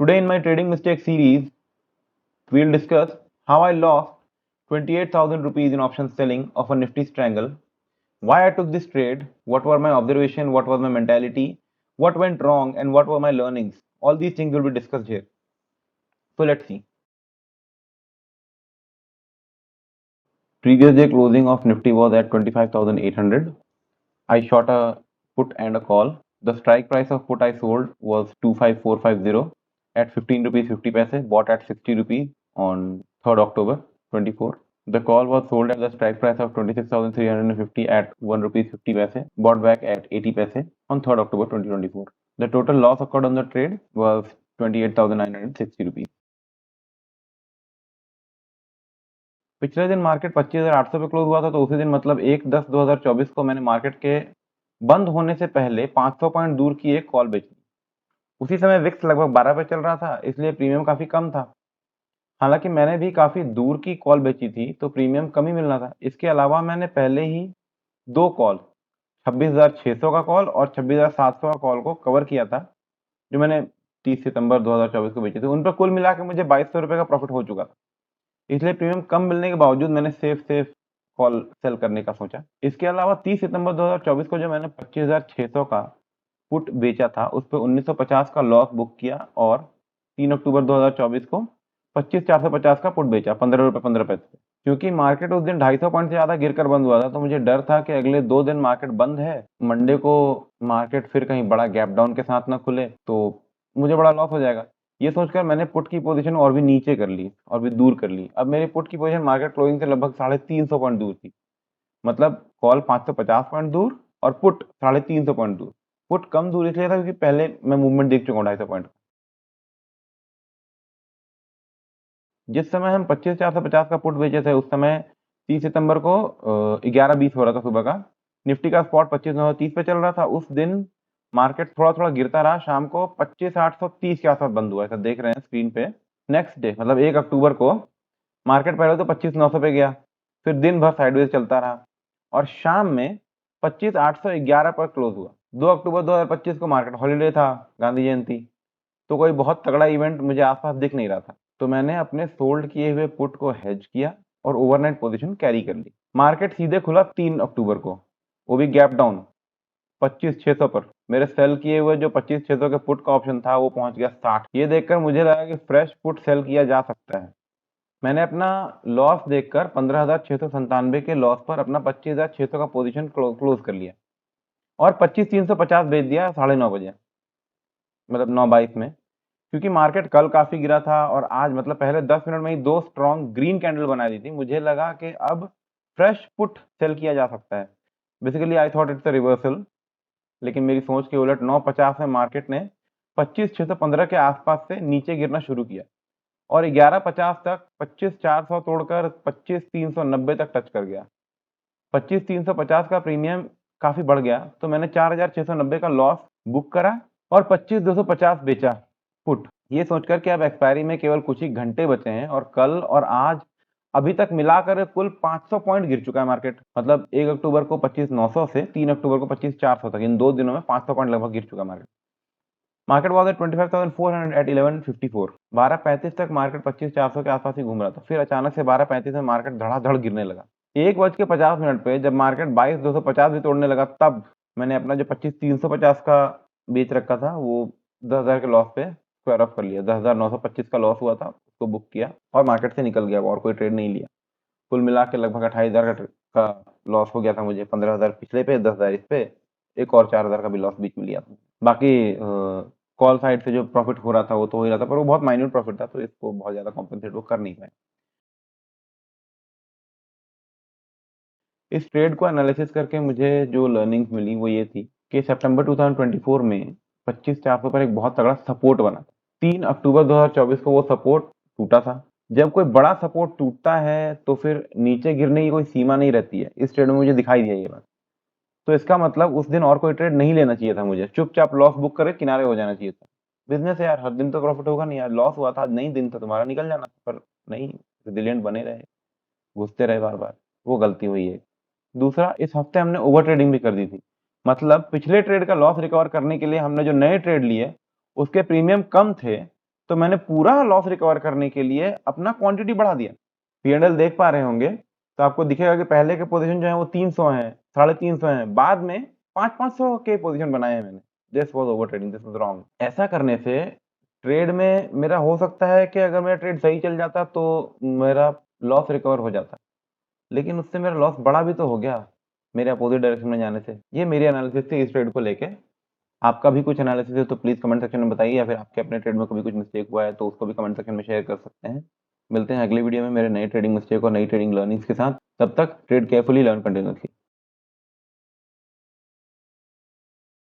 Today in my trading mistake series, we'll discuss how I lost 28,000 rupees in option selling of a Nifty Strangle, why I took this trade, what were my observation, what was my mentality, what went wrong, and what were my learnings. All these things will be discussed here. So let's see. Previous day closing of Nifty was at 25,800. I shot a put and a call. The strike price of put I sold was 25450 at 15 rupees 50 paise, bought at 60 rupees on 3rd October 24. The call was sold at the strike price of 26,350 at 1 rupees 50 paise, bought back at 80 paise on 3rd October 2024. The total loss occurred on the trade was 28,960 rupees. पिछले दिन market 25,800 पे close हुआ था, तो उसी दिन मतलब 1/10/2024 को मैंने मार्केट के बंद होने से पहले 500 पॉइंट दूर की एक कॉल बेची। उसी समय विक्स लगभग 12 पे चल रहा था, इसलिए प्रीमियम काफी कम था। हालांकि मैंने भी काफी दूर की कॉल बेची थी, तो प्रीमियम कम ही मिलना था। इसके अलावा मैंने पहले ही 2 कॉल 26,600 का कॉल और 26,700 का कॉल को कवर किया था, जो मैंने 30 सितंबर 2024 को बेची थी। उन पर कुल मिला के मुझे 2200 रुपए का प्रॉफिट हो चुका था। इसलिए प्रीमियम कम मिलने के बावजूद मैंने सेफ कॉल सेल करने का सोचा। इसके अलावा 30 सितंबर 2024 को जो मैंने 25,600 का पुट बेचा था, उस पर 1950 का लॉस बुक किया और 3 अक्टूबर 2024 को 25,450 का पुट बेचा 15 रुपए 15 पैसे। क्योंकि मार्केट उस दिन 250 पॉइंट से ज्यादा गिरकर बंद हुआ था, तो मुझे डर था कि अगले 2 दिन मार्केट बंद है, मंडे को मार्केट फिर कहीं बड़ा गैप डाउन के साथ ना खुले तो मुझे बड़ा लॉस हो जाएगा। ये सोचकर मैंने पुट की पोजीशन और भी नीचे कर ली और भी दूर कर ली। अब मेरी पुट की पोजीशन मार्केट क्लोजिंग से लगभग 350 पॉइंट दूर थी। मतलब कॉल 550 पॉइंट दूर और पुट 350 पॉइंट दूर। पुट कम दूर इसलिए था क्योंकि पहले मैं मूवमेंट देख चुका हूँ 250 पॉइंट। जिस समय हम 25,450 का पुट बेचे थे, उस समय 30 सितंबर को 11:20 हो रहा था सुबह का। निफ्टी का स्पॉट 25,930 पे चल रहा था। उस दिन मार्केट थोड़ा-थोड़ा गिरता रहा। शाम को 25,830 के आसपास बंद हुआ, ऐसा देख रहे हैं स्क्रीन पे। नेक्स्ट डे मतलब 1 अक्टूबर को मार्केट पहले तो 25,900 पे गया, फिर दिन भर साइडवेज चलता रहा और शाम में 25,811 पर क्लोज हुआ। 2 अक्टूबर 2025 को मार्केट हॉलिडे था, गांधी जयंती, तो कोई बहुत तगड़ा इवेंट मुझे आसपास दिख नहीं रहा था। तो मैंने अपने सोल्ड किए हुए पुट को हेज किया और ओवरनाइट पोजीशन कैरी कर ली। मार्केट सीधे खुला 3 अक्टूबर को, वो भी गैप डाउन 25,600 पर। मेरे सेल किए हुए जो 25,600 के पुट का ऑप्शन था, वो पहुंच गया 60। ये देखकर मुझे लगा कि फ्रेश पुट सेल किया जा सकता है। मैंने अपना लॉस देखकर 15,697 के लॉस पर अपना 25,600 का पोजीशन क्लोज कर लिया और 25,350 बेच दिया 9:30 बजे, मतलब 9:22 में। क्योंकि मार्केट कल काफी गिरा था और आज मतलब पहले 10 मिनट में ही 2 स्ट्रॉन्ग ग्रीन कैंडल बना दी थी, मुझे लगा कि अब फ्रेश पुट सेल किया जा सकता है। Basically I thought it's a reversal, लेकिन मेरी सोच के उलट 9:50 में मार्केट ने 25,615 के आसपास से नीचे गिरना शुरू किया और 11:50 तक 25,400 तोड़कर 25,390 तक टच कर गया। 25,350 का प्रीमियम काफी बढ़ गया, तो मैंने 4,690 का लॉस बुक करा और 25,250 बेचा पुट, ये सोचकर कि अब एक्सपायरी में केवल कुछ ही घंटे बचे हैं और कल और आज अभी तक मिलाकर कुल 500 पॉइंट गिर चुका है मार्केट। मतलब 1 अक्टूबर को 25,900 से 3 अक्टूबर को 25,400 तक, इन 2 दिनों में 500 पॉइंट लगभग गिर चुका market. Market was at 25,400 at 11:54। 12:35 तक मार्केट 25,400 के आसपास ही घूम रहा था। फिर अचानक से 12:35 में मार्केट धड़ाधड़ गिरने लगा। 1:50 पे जब मार्केट 22,250 भी तोड़ने लगा, तब मैंने अपना जो 25,350 का बेच रखा था, वो 10,000 के लॉस पे स्क्वायर ऑफ कर लिया। 10,925 का लॉस हुआ था, उसको बुक किया और मार्केट से निकल गया और कोई ट्रेड नहीं लिया। कुल मिला के लगभग 28,000 का लॉस हो गया था मुझे। 15,000 पिछले पे, 10,000 इस पे, एक और 4,000 का भी लॉस बीच में लिया था। बाकी कॉल साइड से जो प्रॉफिट हो रहा था वो तो हो ही रहा था, पर वो बहुत माइन्यूट प्रॉफिट था, तो इसको बहुत ज्यादा कॉम्पेंसेट वो कर नहीं पाए। इस ट्रेड को एनालिसिस करके मुझे जो लर्निंग्स मिली वो ये थी कि सितंबर 2024 में 25,400 पर एक बहुत तगड़ा सपोर्ट बना था। 3 अक्टूबर 2024 को वो सपोर्ट टूटा था। जब कोई बड़ा सपोर्ट टूटता है तो फिर नीचे गिरने की कोई सीमा नहीं रहती है। इस ट्रेड में मुझे दिखाई दिया ये बात। तो इसका मतलब उस दिन और कोई ट्रेड नहीं लेना चाहिए था मुझे, चुपचाप लॉस बुक करके किनारे हो जाना चाहिए था। बिजनेस है यार, हर दिन तो प्रॉफिट होगा नहीं यार। लॉस हुआ था, आज नहीं दिन था तुम्हारा, निकल जाना, पर नहीं, रिजिलियंट बने रहे, घुसते रहे बार बार, वो गलती हुई है। दूसरा, इस हफ्ते हमने ओवर ट्रेडिंग भी कर दी थी। मतलब पिछले ट्रेड का लॉस रिकवर करने के लिए हमने जो नए ट्रेड लिए उसके प्रीमियम कम थे, तो मैंने पूरा लॉस रिकवर करने के लिए अपना क्वांटिटी बढ़ा दिया। P&L देख पा रहे होंगे तो आपको दिखेगा कि पहले के पोजीशन जो है वो 300 हैं, 350 हैं, बाद में 500 के पोजीशन बनाए हैं मैंने। This was over trading, this was wrong. ऐसा करने से ट्रेड में मेरा हो सकता है कि अगर मेरा ट्रेड सही चल जाता तो मेरा लॉस रिकवर हो जाता, लेकिन उससे मेरा लॉस बड़ा भी तो हो गया मेरे अपोजिट डायरेक्शन में जाने से। ये मेरी एनालिसिस थी इस ट्रेड को लेके। आपका भी कुछ एनालिसिस है तो प्लीज़ कमेंट सेक्शन में बताइए, या फिर आपके अपने ट्रेड में कभी कुछ मिस्टेक हुआ है तो उसको भी कमेंट सेक्शन में शेयर कर सकते हैं। मिलते हैं अगले वीडियो में मेरे नए ट्रेडिंग मिस्टेक और नई ट्रेडिंग लर्निंग्स के साथ। तब तक ट्रेड केयरफुली, लर्न कंटिन्यूअसली।